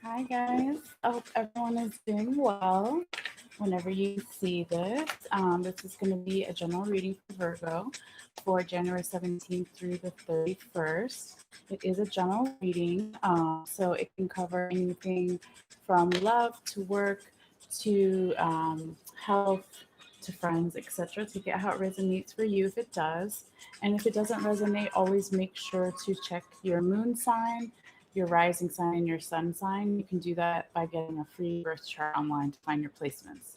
Hi guys, I hope everyone is doing well. Whenever you see this, this is going to be a general reading for Virgo for January 17th through the 31st. It is a general reading, so it can cover anything from love to work to health to friends, etc. To get how it resonates for you if it does. And if it doesn't resonate, always make sure to check your moon sign, your rising sign, and your sun sign. You can do that by getting a free birth chart online to find your placements.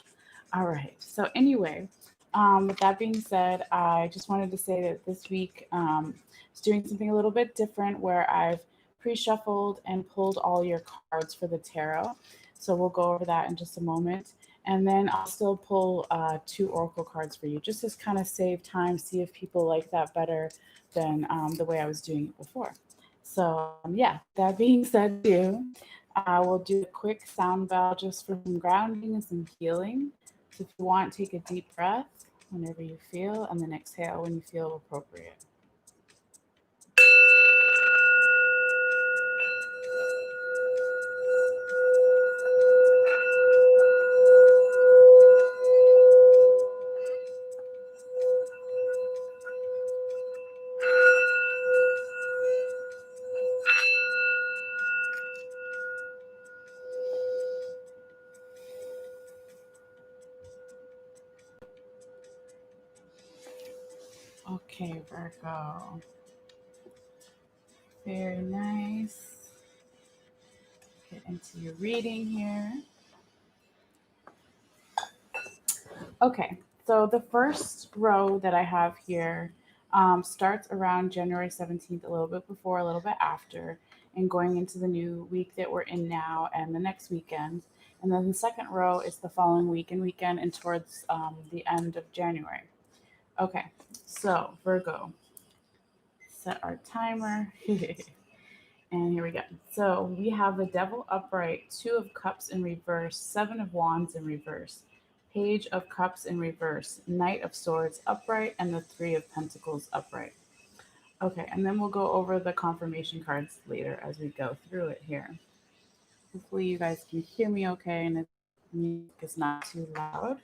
All right. So anyway, with that being said, I just wanted to say that this week is doing something a little bit different where I've pre-shuffled and pulled all your cards for the tarot. So we'll go over that in just a moment. And then I'll still pull two oracle cards for you, just to kind of save time, see if people like that better than the way I was doing it before. So yeah, with that being said too, we'll do a quick sound bell just for some grounding and some healing. So if you want, take a deep breath whenever you feel, and then exhale when you feel appropriate. Okay, Virgo. Very nice. Get into your reading here. Okay, so the first row that I have here starts around January 17th, a little bit before, a little bit after, and going into the new week that we're in now and the next weekend. And then the second row is the following week and weekend and towards the end of January. Okay, so Virgo, set our timer. And here we go. So we have the Devil upright, Two of Cups in reverse, Seven of Wands in reverse, Page of Cups in reverse, Knight of Swords upright, and the Three of Pentacles upright. Okay, and then we'll go over the confirmation cards later as we go through it here. Hopefully you guys can hear me okay and the music is not too loud.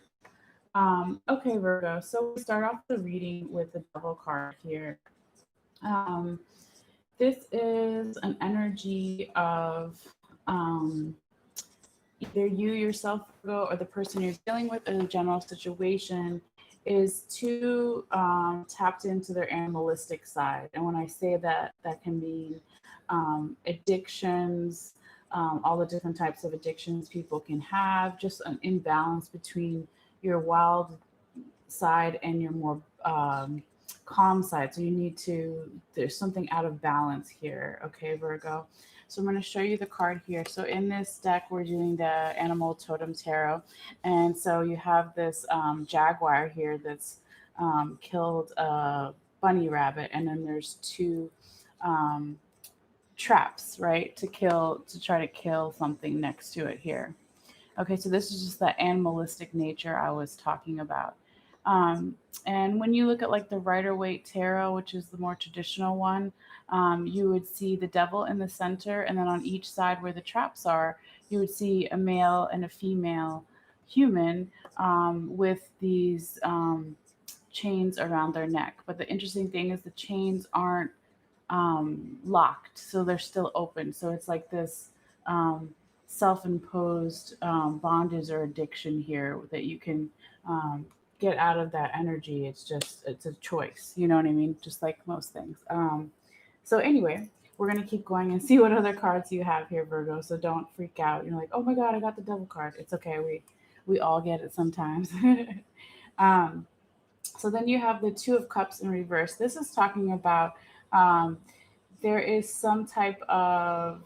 Okay, Virgo. So we start off the reading with the Devil card here. Um, this is an energy of either you yourself, Virgo, or the person you're dealing with in a general situation is too tapped into their animalistic side. And when I say that, that can mean addictions, all the different types of addictions people can have, just an imbalance between your wild side and your more calm side. So you need to, there's something out of balance here. Okay, Virgo. So I'm going to show you the card here. So in this deck, we're doing the Animal Totem Tarot. And so you have this jaguar here that's killed a bunny rabbit. And then there's two um, traps, right, to try to kill something next to it here. Okay, so this is just the animalistic nature I was talking about. Um, and when you look at like the Rider Waite Tarot, which is the more traditional one, you would see the devil in the center, and then on each side where the traps are, you would see a male and a female human with these chains around their neck. But the interesting thing is the chains aren't locked, so they're still open. So it's like this self-imposed bondage or addiction here that you can get out of that energy. It's a choice. You know what I mean? Just like most things. So anyway, we're gonna keep going and see what other cards you have here, Virgo. So don't freak out. You're like, oh my god, I got the devil card. It's okay. We all get it sometimes. um, so then you have the Two of Cups in reverse. This is talking about um, there is some type of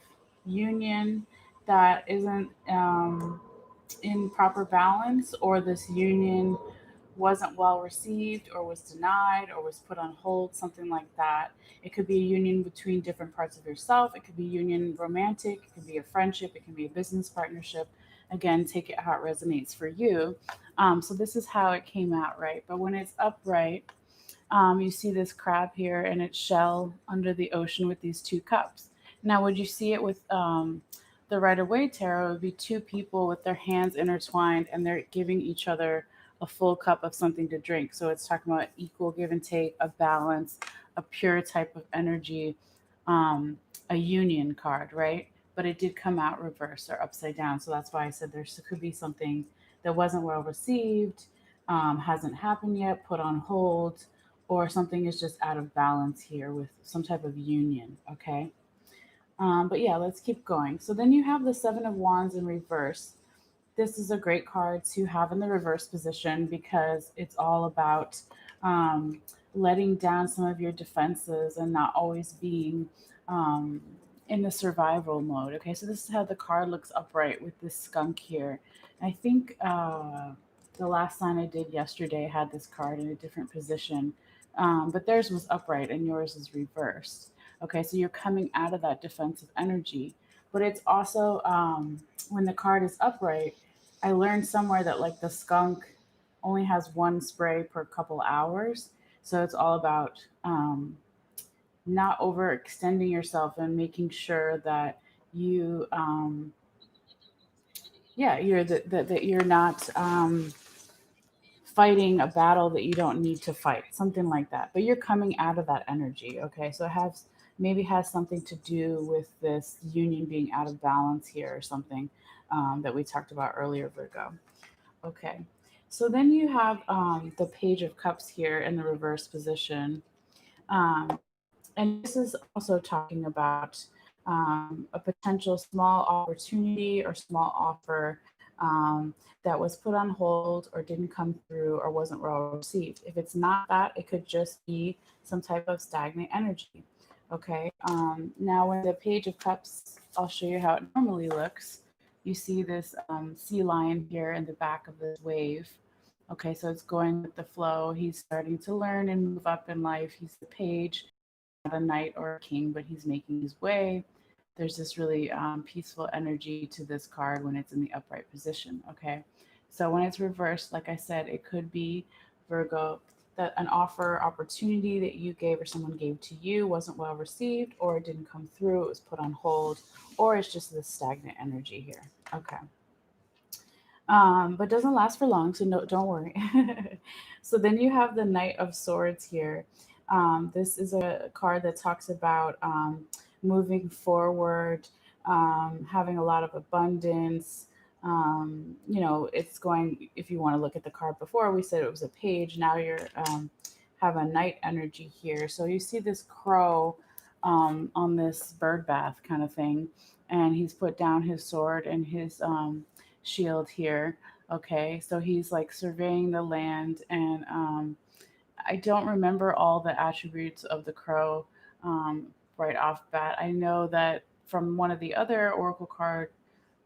union that isn't in proper balance, or this union wasn't well received, or was denied, or was put on hold, something like that. It could be a union between different parts of yourself. It could be union romantic. It could be a friendship. It can be a business partnership. Again, take it how it resonates for you. So this is how it came out, right? But when it's upright, you see this crab here and its shell under the ocean with these two cups. Now, would you see it with the Rider-Waite tarot would be two people with their hands intertwined and they're giving each other a full cup of something to drink. So it's talking about equal give and take, a balance, a pure type of energy, um, a union card, right? But it did come out reversed or upside down. So that's why I said there could be something that wasn't well received, hasn't happened yet, put on hold, or something is just out of balance here with some type of union, okay? But yeah, let's keep going. So then you have the Seven of Wands in reverse. This is a great card to have in the reverse position because it's all about um, letting down some of your defenses and not always being um, in the survival mode. Okay, so this is how the card looks upright with this skunk here. I think the last sign I did yesterday had this card in a different position, but theirs was upright and yours is reversed. Okay, so you're coming out of that defensive energy, but it's also when the card is upright, I learned somewhere that like the skunk only has one spray per couple hours. So it's all about not overextending yourself and making sure that you, yeah, that you're not fighting a battle that you don't need to fight, something like that. But you're coming out of that energy, okay? So it has maybe has something to do with this union being out of balance here or something that we talked about earlier, Virgo. Okay. So then you have the Page of Cups here in the reverse position. And this is also talking about a potential small opportunity or small offer that was put on hold or didn't come through or wasn't well received. If it's not that, it could just be some type of stagnant energy. Okay. Now, when the Page of Cups, I'll show you how it normally looks. You see this sea lion here in the back of this wave. Okay, so it's going with the flow. He's starting to learn and move up in life. He's the page, not a knight or a king, but he's making his way. There's this really peaceful energy to this card when it's in the upright position. Okay, so when it's reversed, like I said, it could be Virgo that an offer opportunity that you gave or someone gave to you wasn't well received, or it didn't come through, it was put on hold, or it's just this stagnant energy here. Okay. But doesn't last for long, so no, don't worry. So then you have the Knight of Swords here. This is a card that talks about moving forward, having a lot of abundance. It's going, if you want to look at the card before, we said it was a page. Now you're have a knight energy here. So you see this crow on this bird bath kind of thing, and he's put down his sword and his shield here. Okay, so he's like surveying the land, and I don't remember all the attributes of the crow right off bat. I know that from one of the other oracle card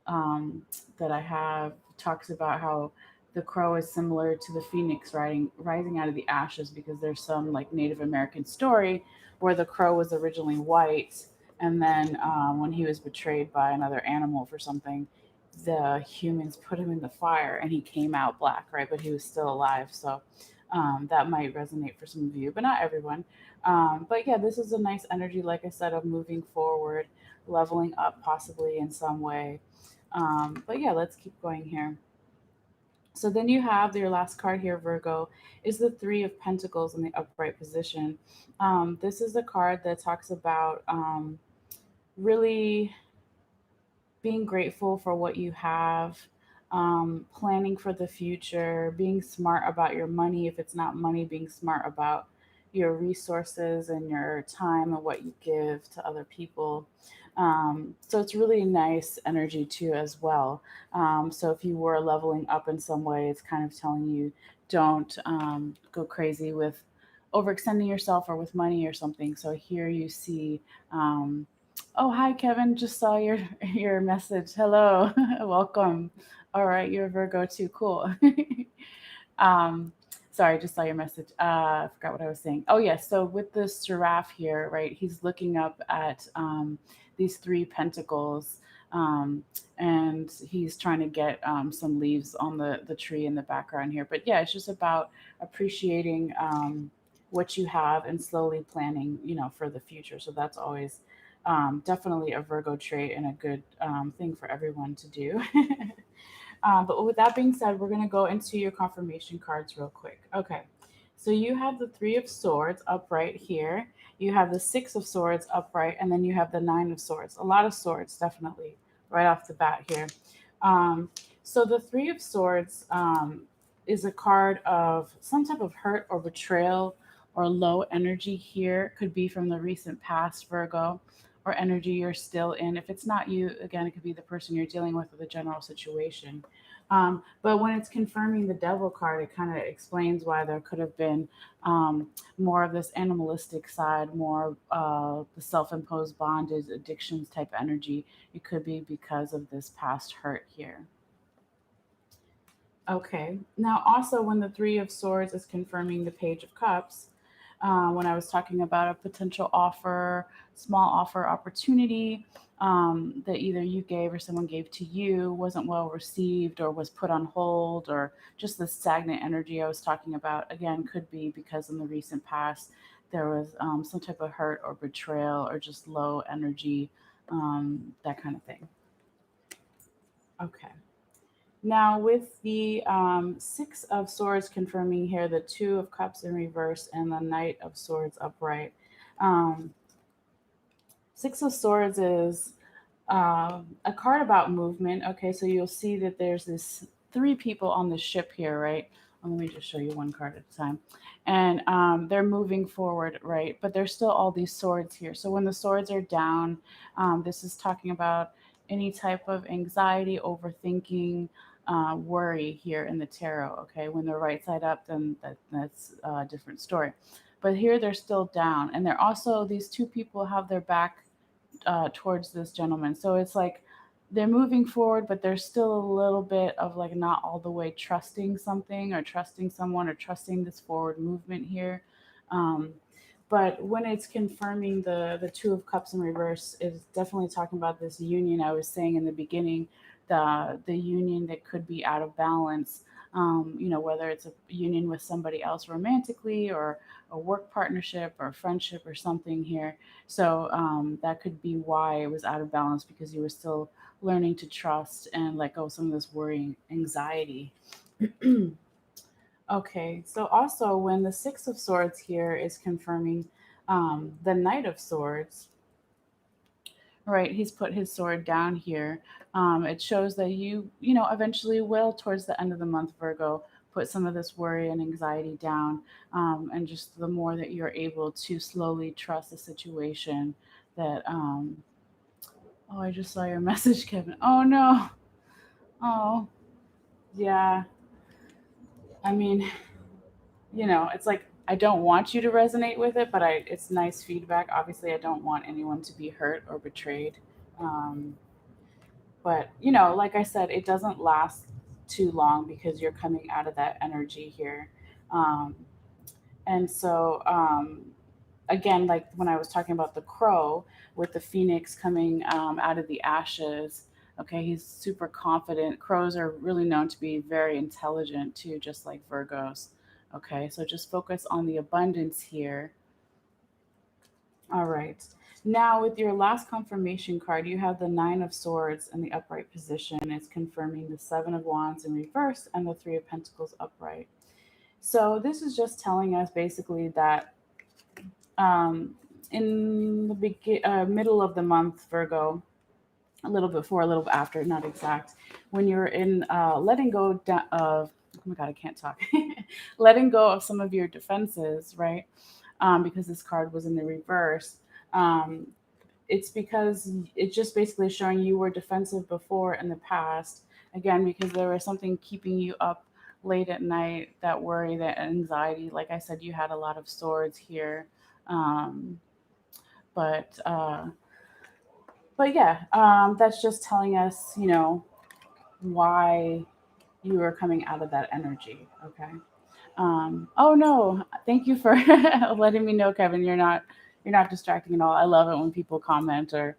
that I have talks about how the crow is similar to the phoenix rising out of the ashes, because there's some like Native American story where the crow was originally white, and then when he was betrayed by another animal for something, the humans put him in the fire and he came out black, right? But he was still alive. So that might resonate for some of you, but not everyone. But yeah, this is a nice energy, like I said, of moving forward, leveling up possibly in some way. But yeah, let's keep going here. So then you have your last card here, Virgo, is the Three of Pentacles in the upright position. This is a card that talks about really being grateful for what you have, planning for the future, being smart about your money. If it's not money, being smart about your resources and your time and what you give to other people. So it's really nice energy too, as well. So if you were leveling up in some way, it's kind of telling you don't go crazy with overextending yourself or with money or something. So here you see oh, hi, Kevin. Just saw your your message. Hello, welcome. All right, you're a Virgo too. Cool. um, sorry, just saw your message. I forgot what I was saying. Oh, yes. So with this giraffe here, right? He's looking up at these three pentacles, and he's trying to get some leaves on the tree in the background here. But yeah, it's just about appreciating what you have and slowly planning, for the future. So that's always Definitely a Virgo trait and a good thing for everyone to do. But with that being said, we're going to go into your confirmation cards real quick. Okay. So you have the Three of Swords upright here. You have the Six of Swords upright, and then you have the Nine of Swords. A lot of swords, definitely, right off the bat here. Um, so the Three of Swords is a card of some type of hurt or betrayal or low energy here. Could be from the recent past, Virgo, or energy you're still in. If it's not you, again, it could be the person you're dealing with or the general situation. But when it's confirming the devil card, it kind of explains why there could have been more of this animalistic side, more the self imposed bondage, addictions type energy. It could be because of this past hurt here. Okay. Now, also, when the Three of Swords is confirming the Page of Cups, when I was talking about a potential offer, small offer opportunity that either you gave or someone gave to you wasn't well received or was put on hold, or just the stagnant energy I was talking about, again, could be because in the recent past there was some type of hurt or betrayal or just low energy, that kind of thing. Okay. Now, with the Six of Swords confirming here the Two of Cups in reverse and the Knight of Swords upright. Um, Six of Swords is a card about movement. Okay, so you'll see that there's this three people on the ship here, right? Let me just show you one card at a time. And they're moving forward, right? But there's still all these swords here. So when the swords are down, this is talking about any type of anxiety, overthinking, worry here in the tarot. Okay, when they're right side up, then that's a different story. But here they're still down, and they're also, these two people have their back towards this gentleman. So it's like they're moving forward, but there's still a little bit of like not all the way trusting something or trusting someone or trusting this forward movement here. Um, but when it's confirming the Two of Cups in reverse, it's definitely talking about this union I was saying in the beginning, the union that could be out of balance. Whether it's a union with somebody else romantically or a work partnership or friendship or something here. So that could be why it was out of balance, because you were still learning to trust and let go of some of this worrying anxiety. Okay, so also when the Six of Swords here is confirming the Knight of Swords, right? He's put his sword down here. It shows that eventually will, towards the end of the month, Virgo, put some of this worry and anxiety down. And just the more that you're able to slowly trust the situation, that, oh, I just saw your message, Kevin. Oh, no. Oh, yeah. I mean, it's like, I don't want you to resonate with it, but it's nice feedback. Obviously, I don't want anyone to be hurt or betrayed. Um, But, like I said, it doesn't last too long because you're coming out of that energy here. Um, and so, again, like when I was talking about the crow with the phoenix coming out of the ashes, okay, he's super confident. Crows are really known to be very intelligent too, just like Virgos. Okay, so just focus on the abundance here. All right. Now, with your last confirmation card, you have the Nine of Swords in the upright position. It's confirming the Seven of Wands in reverse and the Three of Pentacles upright. So, this is just telling us basically that in the middle of the month, Virgo, a little before, a little after, not exact, when you're in letting go of, oh my God, I can't talk, letting go of some of your defenses, right? Because this card was in the reverse. Um, it's because it's just basically showing you were defensive before in the past. Again, because there was something keeping you up late at night, that worry, that anxiety. Like I said, you had a lot of swords here. Um, but uh, but yeah, that's just telling us, why you are coming out of that energy. Okay. Oh no, thank you for letting me know, Kevin. You're not distracting at all. I love it when people comment or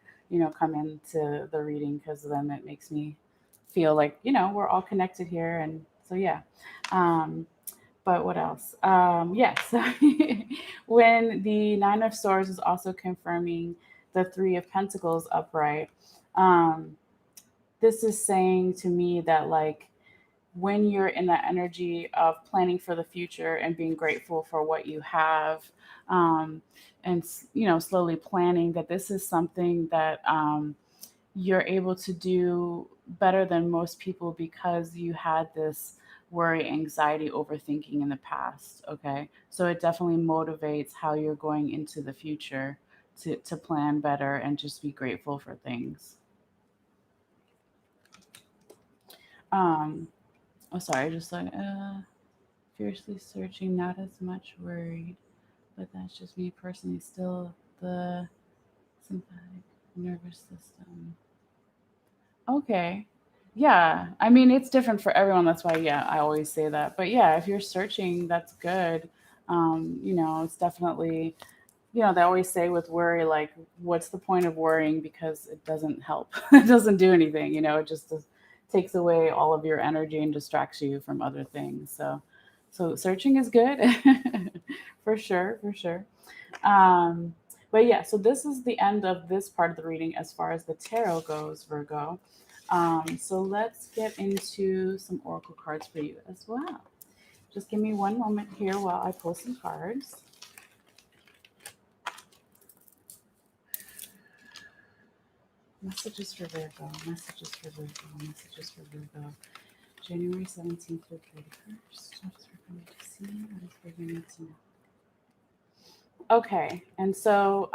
come into the reading, because then it makes me feel like we're all connected here, and so yeah. Um, but what else? Yes, when the Nine of Swords is also confirming the Three of Pentacles upright. Um, this is saying to me that, like, when you're in that energy of planning for the future and being grateful for what you have, um, and slowly planning, that this is something that you're able to do better than most people because you had this worry, anxiety, overthinking in the past. Okay. So it definitely motivates how you're going into the future to plan better and just be grateful for things. Um, oh, sorry, just like, fiercely searching, not as much worried, but that's just me personally. Still the sympathetic nervous system. Okay. Yeah. I mean, it's different for everyone. That's why, yeah, I always say that. But yeah, if you're searching, that's good. It's definitely, they always say with worry, like, what's the point of worrying? Because it doesn't help. It doesn't do anything. It just takes away all of your energy and distracts you from other things. So searching is good. For sure, for sure. Um, but yeah, so this is the end of this part of the reading as far as the tarot goes, Virgo. So let's get into some oracle cards for you as well. Just give me one moment here while I pull some cards. Messages for Virgo, messages for Virgo, messages for Virgo. January 17th through 31st. What is Virgo need to see? What is Virgo need to know? Okay, and so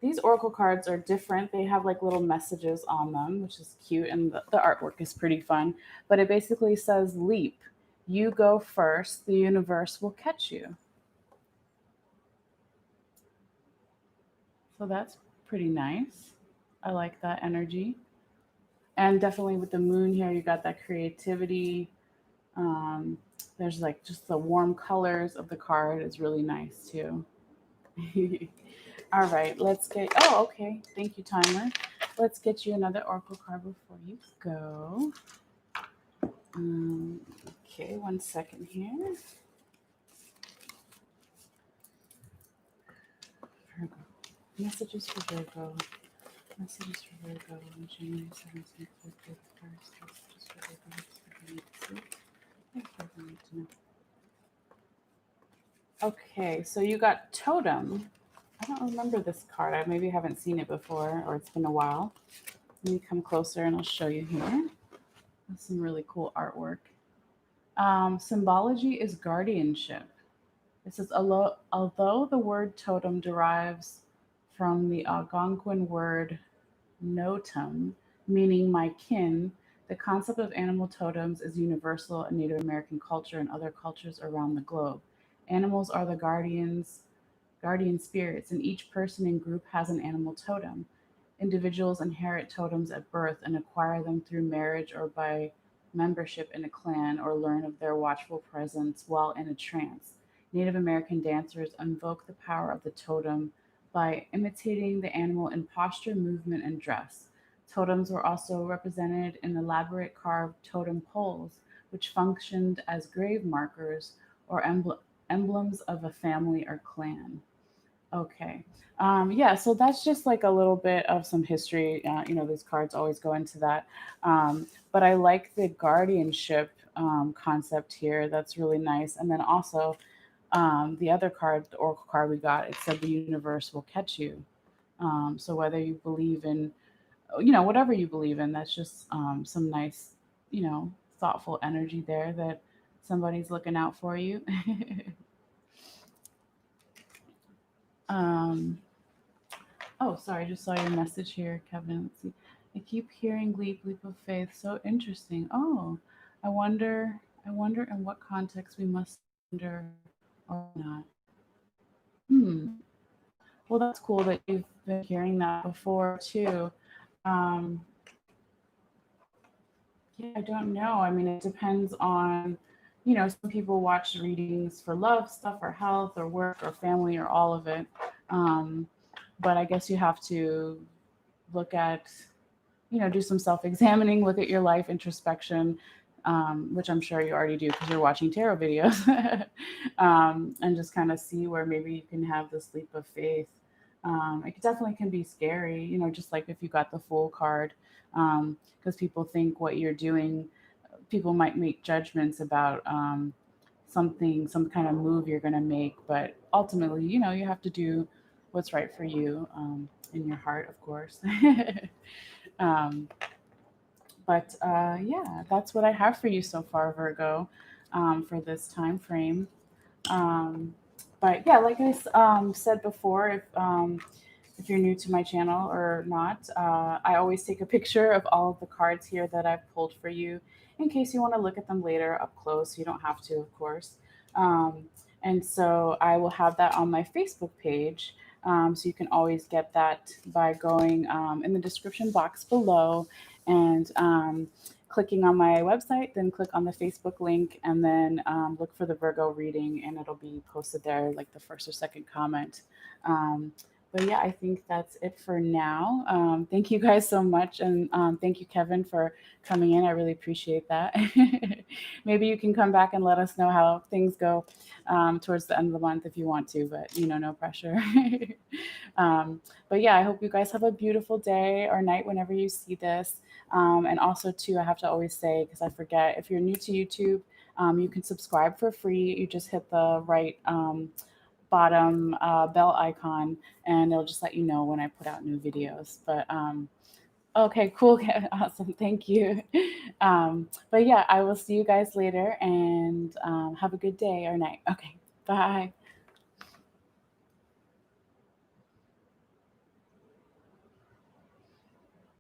these oracle cards are different. They have like little messages on them, which is cute, and the artwork is pretty fun. But it basically says, leap. You go first, the universe will catch you. So that's pretty nice. I like that energy. And definitely with the moon here, you got that creativity. Um, there's like just the warm colors of the card is really nice too. All right, let's get. Oh, okay. Thank you, timer. Let's get you another oracle card before you go. Um, okay, 1 second here. Virgo. Messages for Virgo. Messages for Virgo on January 17th through 31st. Messages for Virgo. What's Virgo need to see? What's Virgo need to know? Okay, so you got Totem. I don't remember this card. I maybe haven't seen it before, or it's been a while. Let me come closer and I'll show you here. That's some really cool artwork. Symbology is guardianship. It says, although the word totem derives from the Algonquin word notum, meaning my kin, the concept of animal totems is universal in Native American culture and other cultures around the globe. Animals are the guardian spirits, and each person and group has an animal totem. Individuals inherit totems at birth and acquire them through marriage or by membership in a clan, or learn of their watchful presence while in a trance. Native American dancers invoke the power of the totem by imitating the animal in posture, movement, and dress. Totems were also represented in elaborate carved totem poles, which functioned as grave markers or emblems of a family or clan. Okay. Yeah, so that's just like a little bit of some history. These cards always go into that. But I like the guardianship concept here. That's really nice. And then also, the other card, the oracle card we got, it said the universe will catch you. So whether you believe in, whatever you believe in, that's just some nice, thoughtful energy there that somebody's looking out for you. um, Oh, sorry, I just saw your message here, Kevin. Let's see. I keep hearing leap, leap of faith. So interesting. Oh, I wonder in what context we must under or not. Hmm. Well, that's cool that you've been hearing that before too. Um, yeah, I don't know. I mean, it depends on, some people watch readings for love stuff or health or work or family or all of it. Um, but I guess you have to look at, do some self-examining, look at your life introspection, which I'm sure you already do because you're watching tarot videos, and just kind of see where maybe you can have this leap of faith. It definitely can be scary, you know, just like if you got the Fool card, because people think what you're doing, people might make judgments about something, some kind of move you're going to make, but ultimately, you know, you have to do what's right for you, in your heart, of course. um, but yeah, that's what I have for you so far, Virgo, for this time frame. Um, but yeah, like I said before, if you're new to my channel or not, I always take a picture of all of the cards here that I've pulled for you in case you want to look at them later up close. You don't have to, of course. Um, and so I will have that on my Facebook page. So you can always get that by going in the description box below and clicking on my website, then click on the Facebook link, and then look for the Virgo reading, and it'll be posted there like the first or second comment. Um, but yeah, I think that's it for now. Thank you guys so much. And thank you, Kevin, for coming in. I really appreciate that. Maybe you can come back and let us know how things go towards the end of the month if you want to, but you know, no pressure. But yeah, I hope you guys have a beautiful day or night whenever you see this. And also, too, I have to always say, because I forget, if you're new to YouTube, you can subscribe for free. You just hit the right bottom bell icon, and it'll just let you know when I put out new videos. But okay, cool. Awesome. Thank you. But yeah, I will see you guys later, and have a good day or night. Okay. Bye.